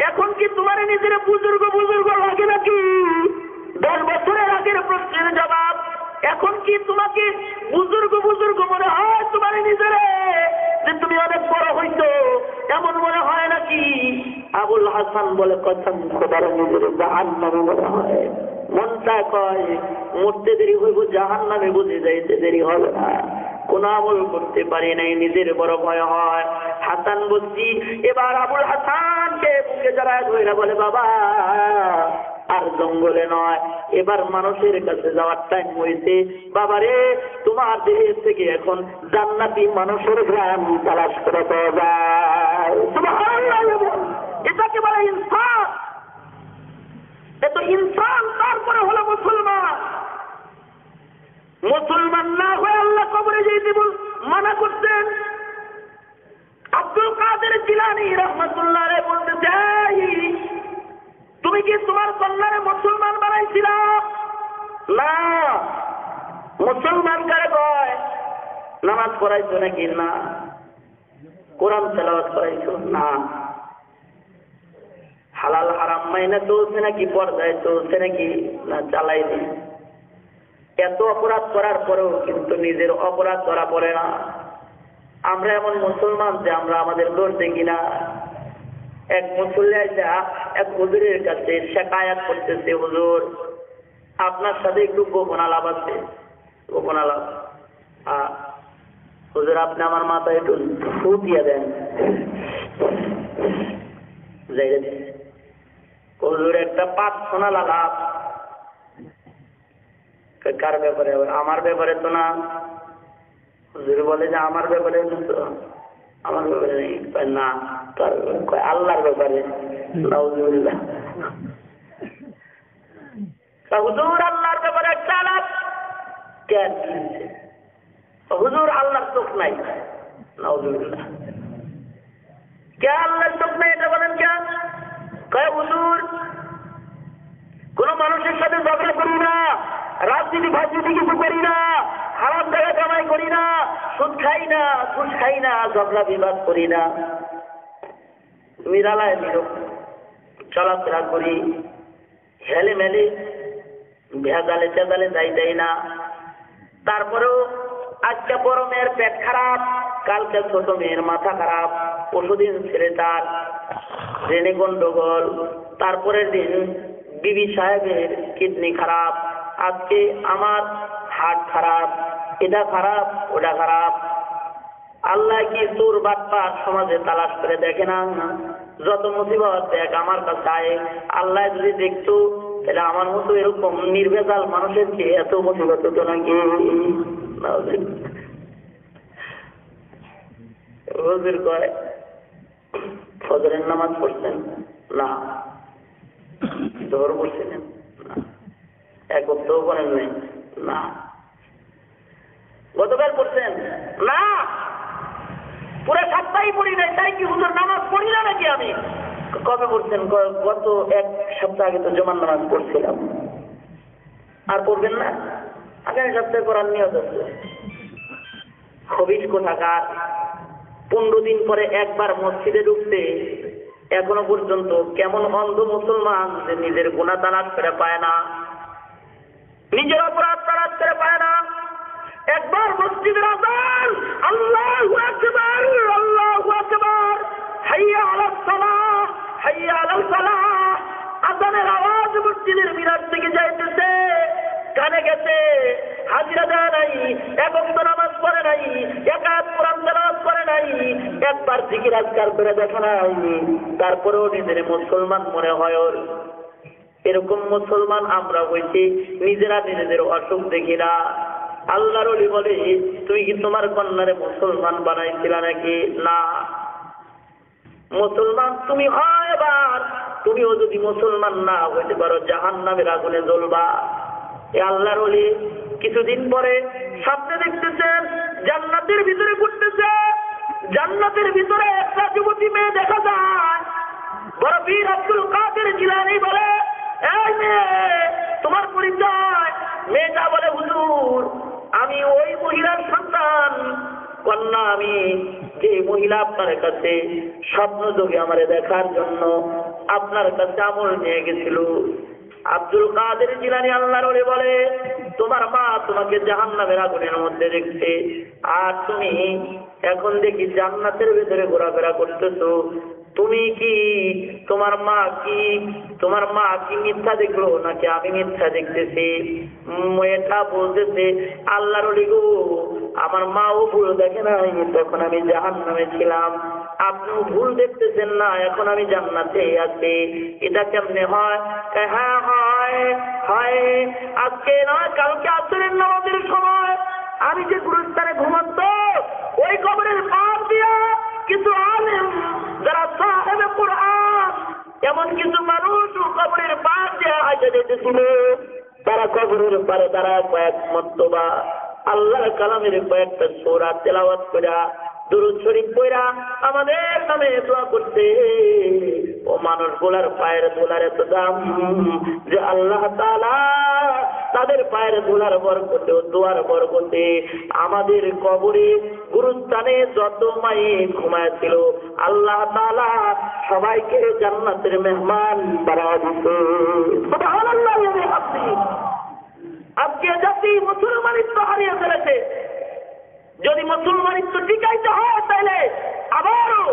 এখন কি তোমার নিজের বুজুর্গ বুজুর্গ লাগে নাকি? 10 বছরের আগের প্রশ্নের জবাব, এখন কি তোমাকে বুজুর্গ বুজুর্গ মনে হয় তোমার নিজের, যে তুমি অনেক বড় হইতো এমন মনে হয় নাকি? আবুল হাসান বলে, কসম খোদার নিজের জাহান্নামে মনে হয়। মনটা কয় মরতে দেরি হইব, জাহান্নামে বুঝে যাইতে দেরি হবে না। কোন আমল করতে পারি নাই, নিজের বড় ভয় হয়। হাসান বসরি এবার আবুল হাসানকে বুকে জড়ায় ধরে বলে, বাবা আর জঙ্গলে নয়, এবার মানুষের কাছে যাওয়ার টাইম হয়েছে। বাবারে, তোমার দেহের থেকে এখন জান্নাতি মানুষের গ্রাম তালাশ করে পাওয়া যায়। এটাকে বলে ইনসান। এত ইনসান তারপরে হলো মুসলমান। মুসলমান না হয়ে আল্লাহ কবরে যেতে মানা করতেন। আব্দুল কাদের জিলানী রাহমাতুল্লাহ আলাইহি বলতেছে, তুমি কি তোমার কন্যারে মুসলমান বানাইছিলা? না। মুসলমান কারে কয়? নামাজ পড়াইছো নাকি? না। কোরআন তেলাওয়াত করাইছো? না। হালাল হারাম মাইনে চলছে নাকি? পর্দায় চলছে নাকি? না, চালাইনি। এত অপরাধ করার পরেও কিন্তু নিজের অপরাধ ধরা পড়ে না। আমরা এমন মুসলমান যে আমরা আমাদের দোষ দেখি না। এক মুসল্লি আইসা এক হুজুরের কাছে শিকায়াত করতেছে, হুজুর আপনার সাথে একটু গোপন আলাপ আছে। গোপন আলাপ? হুজুর আপনি আমার মাথায় একটু ফু দিয়ে দেন। হুজুর একটা 5 সোনাল আলাপ। কার ব্যাপারে? আমার ব্যাপারে তো না। হুজুর বলে যে আমার ব্যাপারে আমার ব্যাপারে নেই। না, আল্লাহর ব্যাপারে। নাউজুবিল্লাহ। হুজুর আল্লাহর ব্যাপারে একটা আলাপ কেন? হুজুর আল্লাহর চোখ নাই। নাউজুবিল্লাহ। কে আল্লাহর চোখ নাই এটা বলেন কেন? কয় হুজুর কোন মানুষের সাথে ঝগড়া করি না, রাজনীতি ভাজনীতি কিছু করি না, হারাম জায়গা কামাই করি না, সুদ খাই না, ঘুষ খাই না, ঝগড়া বিবাদ করি না, মিরালায় মিরো চলাফেরা করি, হেলে মেলে ভেজালে চেজালে যাই না। তারপরেও আজকে বড় মেয়ের পেট খারাপ, কালকে ছোট মেয়ের মাথা খারাপ, পরশুদিন ছেলে তার ট্রেনে গন্ডগোল, তারপরের দিন বিবি সাহেবের কিডনি খারাপ, আজকে আমার হার্ট খারাপ, এটা খারাপ ওটা খারাপ। আল্লাহ কি চোর বাটপার সমাজে তালাশ করে দেখে না? যত মুসিবত দেখ আমার কাছে আয়। আল্লাহ যদি দেখতো তাহলে আমার মতো এরকম নির্ভেজাল মানুষের চেয়ে এত মুসিবত হতো নাকি? হুজুর কয় ফজরের নামাজ পড়ছেন? না। জোহর পড়ছিলেন? না। এক বক্তব্য করেন নাই? না। গতকাল পড়ছেন? না। পুরো সপ্তাহে পড়ি নাই। তাই কি হুজুর নামাজ পড়ি না নাকি আমি? কবে পড়ছেন? গত 1 সপ্তাহ আগে তো জুমার নামাজ পড়ছিলাম। আর পড়বেন না? আগামী সপ্তাহে পড়ার নিয়ত আছে। খবিশ কোথাকার। 15 দিন পরে একবার মসজিদে ঢুকতে এখনো পর্যন্ত কেমন অন্ধ মুসলমান যে নিজের গুনাহ তালাশ করে পায় না, নিজের অপরাধ তালাশ করে পায় না। একবার মসজিদের আযান, আল্লাহু আকবার, আল্লাহু আকবার, হাইয়া আলাস সালাহ, হাইয়া আলাল ফালাহ, আযানের আওয়াজ মসজিদের মিনার থেকে যাইতেছে, কানে গেছে, হাজিরা দেয় নাই, এক ওয়াক্ত নামাজ পড়ে নাই, এক আয়াত কোরআন তেলাওয়াত করে নাই, একবার জিকির আজকার করে দেখে নাই, তারপরেও নিজের মুসলমান মনে হয় ওর। এরকম মুসলমান আমরা হইছি, নিজেরা নিজেদের অসুখ দেখি না। আল্লাহর ওলি বলে, তুই কি তোমার কন্যারে মুসলমান বানাইছিলা নাকি? না। মুসলমান তুমি হয় এবার, তুমিও যদি মুসলমান না হইতে পারো জাহান্নামের আগুনে জ্বলবা। এ আল্লাহর ওলি কিছুদিন পরে স্বপ্নে দেখতেছেন জান্নাতের ভিতরে ঘুরতেছে, জান্নাতের ভিতরে একটা যুবতী মেয়ে দেখা যায়। বড় পীর আব্দুল কাদের জিলানী বলে, এই মেয়ে তোমার পরিচয়? মেয়েটা বলে, হুজুর আমি ওই মহিলার সন্তান, কন্যা আমি যে মহিলা আপনার কাছে স্বপ্ন যোগে আমারে দেখার জন্য আপনার কাছে আমল নিয়ে গেছিল। আব্দুল কাদের জিলানী আল্লাহর ওলি বলে, তোমার মা তোমাকে জাহান্নামের আগুনের মধ্যে দেখছে, আর তুমি এখন দেখি জান্নাতের ভিতরে ঘোরাফেরা করতেছো। তুমি কি তোমার মা কি মিথ্যা দেখলো নাকি আমি মিথ্যা দেখতেছি? এটা বলতেছে, আল্লাহর ওলি গো, আমার মাও ভুল দেখে নাই, তখন আমি জাহান্নামে ছিলাম, আপনিও ভুল দেখতেছেন না, এখন আমি জান্নাতে আছি, এটা কেমনে হয়? হ্যাঁ হয়, হয়। আজকে নয়, কালকে আসরের নামাজের সময় আমি যে গুরুস্থানে ঘুমন্ত, ওই কবরের পার দিয়া কিছু আলেম যারা সাহেবে কুরআন, এমন কিছু মানুষ কবরের পার দিয়ে হাইতে যেতেছিল, তারা কবরের পারে তারা কয়েক মর্তবা আল্লাহর কালামের কয়েকটা সূরা তেলাওয়াত কইরা, দুরূদ শরীফ পড়া আমাদের নামে দোয়া করতে। ও মানুষগুলার পায়ের ধুলার এত দাম যে আল্লাহ তাআলা তাদের পায়ের ধুলার বরকতে ও দোয়ার বরকতে আমাদের কবরে গুরুস্থানে যত মায়ের ঘুমায় ছিল আল্লাহ তাআলা সবাইকে জান্নাতের মেহমান বানায়া দিয়েছে। সুবহানাল্লাহ। আজকে জাতি মুসলমানিত্ব হারিয়ে ফেলেছে। যদি মুসলমানিত্ব টিকাইতে হয় তাহলে আবারও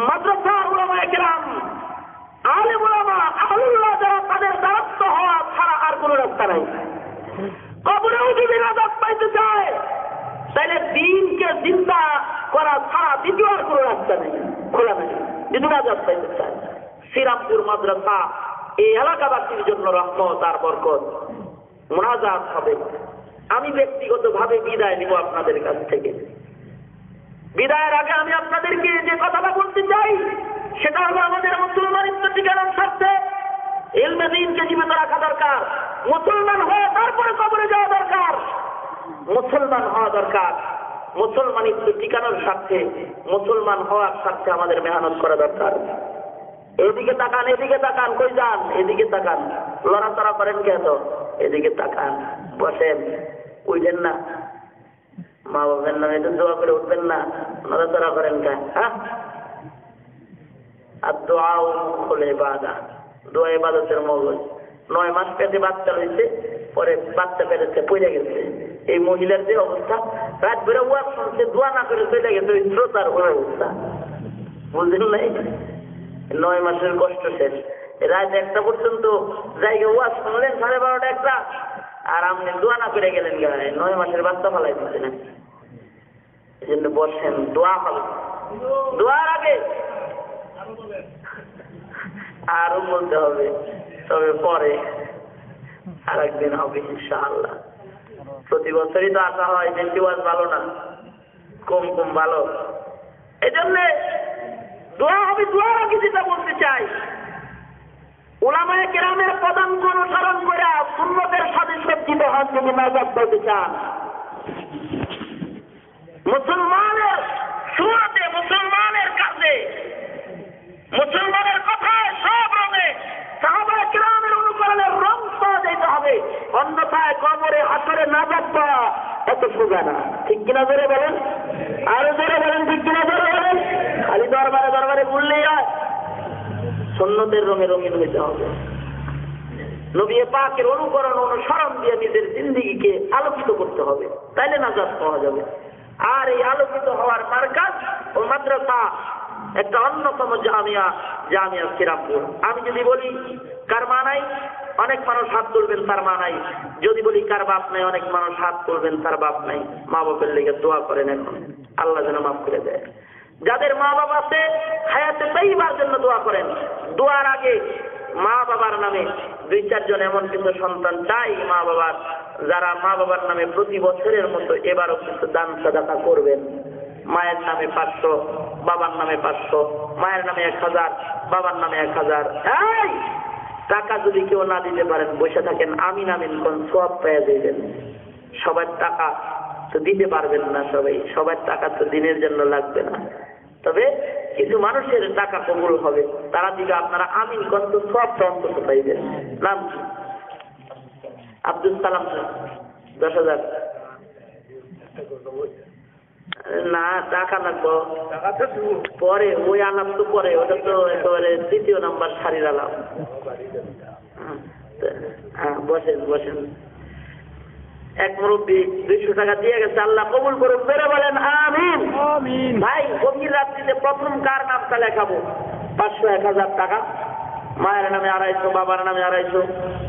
মাদ্রাসার উলামায়ে কেরাম, আলেম উলামা, আহলুল্লাহ যারা, তাদের দ্বারস্থ হওয়া ছাড়া আর কোনো রাস্তা নাই। কবরেও যদি নাজাত পাইতে চায় তাহলে দ্বীনকে জিন্দা করা ছাড়া দ্বিতীয় আর কোনো রাস্তা নেই, খোলা নেই, যদি নাজাত পাইতে চায়। শ্রীরামপুর মাদ্রাসা এই এলাকাবাসীর জন্য রহমত আর বরকত। মুনাজাত হবে। আমি ব্যক্তিগতভাবে বিদায় নিব আপনাদের কাছ থেকে। বিদায়ের আগে আমি আপনাদেরকে যে কথাটা বলতে চাই সেটা হলো, আমাদের মুসলমানিত্ব টিকানোর স্বার্থে ইলমে দ্বীনকে জীবিত রাখা দরকার। মুসলমান হয়ে তারপরে কবরে যাওয়া দরকার। মুসলমান হওয়া দরকার। মুসলমানিত্ব টিকানোর স্বার্থে, মুসলমান হওয়ার স্বার্থে আমাদের মেহনত করা দরকার। এদিকে তাকান, এদিকে তাকান, কই যান? এদিকে তাকান, লড়াচড়া করেন কেন? এদিকে তাকান, বসেন, উঠেন না, মা বাবেন না, এটা দোয়া করে উঠবেন না, লড়াচড়া করেন কেন? হ্যাঁ, আর দোয়াও খোলে বাদা, দোয়া ইবাদতের মগজ। 9 মাস পেটে বাচ্চা হয়েছে, পরে বাচ্চা পেটেছে পড়ে গেছে। এই মহিলার যে অবস্থা, রাত বেড়ে ওয়াজ শুনছে, দোয়া না করে চলে গেছে, ওই শ্রোতার ওই অবস্থা, বুঝলেন নাই? 9 মাসের কষ্ট শেষ। রাত 1টা পর্যন্ত জায়গা ওয়াজ শুনলেন, 12:30 1টা, আর আপনি দোয়া না করে গেলেন গায়ে। 9 মাসের বাচ্চা ফালাই দিচ্ছেন। এই জন্য বসেন, দোয়া হবে। দোয়ার আগে আরো বলতে হবে, তবে পরে আর একদিন হবে ইনশাআল্লাহ। প্রতি বছরই তো আসা হয়, বেশি ওয়াজ ভালো না, কম কম ভালো। এই জন্য দোয়া হবে। দোয়ার আগে যেটা বলতে চাই, উলামায়ে কেরামের পদাঙ্ক অনুসরণ করে সুন্নতের সাথে সজ্জিত হন যদি নাজাত পাইতে চান। মুসলমানের সুরতে, মুসলমানের কাজে, মুসলমানের কথায়, সব রঙে সাহাবায়ে কেরামের অনুকরণের রং পাওয়া যেতে হবে। অন্যথায় কবরে হাসরে নাজাত পাওয়া এত সোজা না। ঠিক কিনা জোরে বলেন? আরো জোরে বলেন, ঠিক কিনা জোরে? দরবারে দরবারে ঘুরলেই হয়? সুন্নতের রঙে রঙিন হইতে হবে। নবী পাকের অনুকরণ অনুসরণ দিয়ে নিজের জিন্দেগিকে আলোকিত করতে হবে, তাইলে নাজাত পাওয়া যাবে। আর এই আলোকিত হওয়ার মার্কাজ ও মাদ্রাসা একটা অন্যতম জামিয়া শ্রীরামপুর। আমি যদি বলি কার মা নাই, অনেক মানুষ হাত তুলবেন তার মা নাই। যদি বলি কার বাপ নাই, অনেক মানুষ হাত তুলবেন তার বাপ নাই। মা বাপের লেগে দোয়া করেন, এখন আল্লাহ যেন মাফ করে দেয়। যাদের মা বাবা আছে হায়াতে তাইয়্যিবার জন্য দোয়া করেন। দোয়ার আগে মা বাবার নামে 2-4 জন এমন কিছু সন্তান চাই মা বাবার, যারা মা বাবার নামে প্রতি বছরের মতো এবারও কিছু দান সাদাকা করবেন। মায়ের নামে 500, বাবার নামে 500, মায়ের নামে 1000, বাবার নামে 1000। এই টাকা যদি কেউ না দিতে পারেন, বসে থাকেন, আমিন আমিন কোন সওয়াব পেয়ে যাবেন। সবার টাকা তো দিতে পারবেন না, সবার টাকা তো দিনের জন্য লাগবে না, তবে কিছু মানুষের টাকা কবুল হবে, তারা দিকে আপনারা আমিন কোন তো সওয়াবটা অন্তত পাইবেন। নাম কি? আব্দুল সালাম। 10,000 না, টাকা লাগবো পরে, ওই আলাপ তো পরে, ওটা তো একেবারে 3য় নাম্বার সারির আলাপ। হ্যাঁ, বসেন বসেন। এক মুরব্বী 200 টাকা দিয়ে গেছে, আল্লাহ কবুল করুন, বেড়ে বলেন আমিন। ভাই, গভীর রাত্রিতে প্রথম কার নামটা লেখাবো? 500, 1000 টাকা। মায়ের নামে 250, বাবার নামে 250,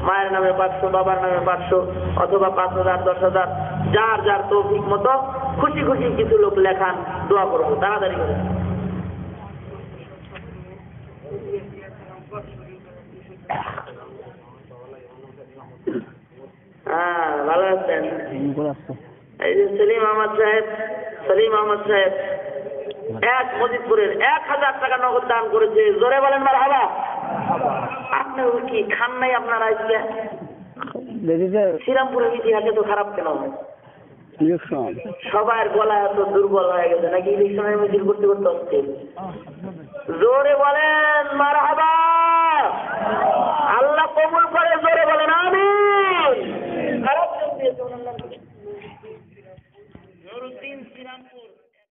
মায়ের নামে 500, বাবার নামে 500, অথবা 5000, 10,000, যার যার তৌফিক মতো খুশি খুশি কিছু লোক লেখান, দোয়া করবো। তাড়াতাড়ি করে। হ্যাঁ, ভালো আছেন? এই যে সেলিম আহমদ সাহেব এক মজিদপুরের 1000 টাকা নগদ দান করেছে। জোরে বলেন মারহাবা। আপনার কি খান নাই আপনারা? আজকে শ্রীরামপুরের ইতিহাসে তো খারাপ কেন? সবার গলা এত দুর্বল হয়ে গেছে নাকি? ইলেকশনের মিছিল করতে করতে হচ্ছে। জোরে বলেন মারহাবা।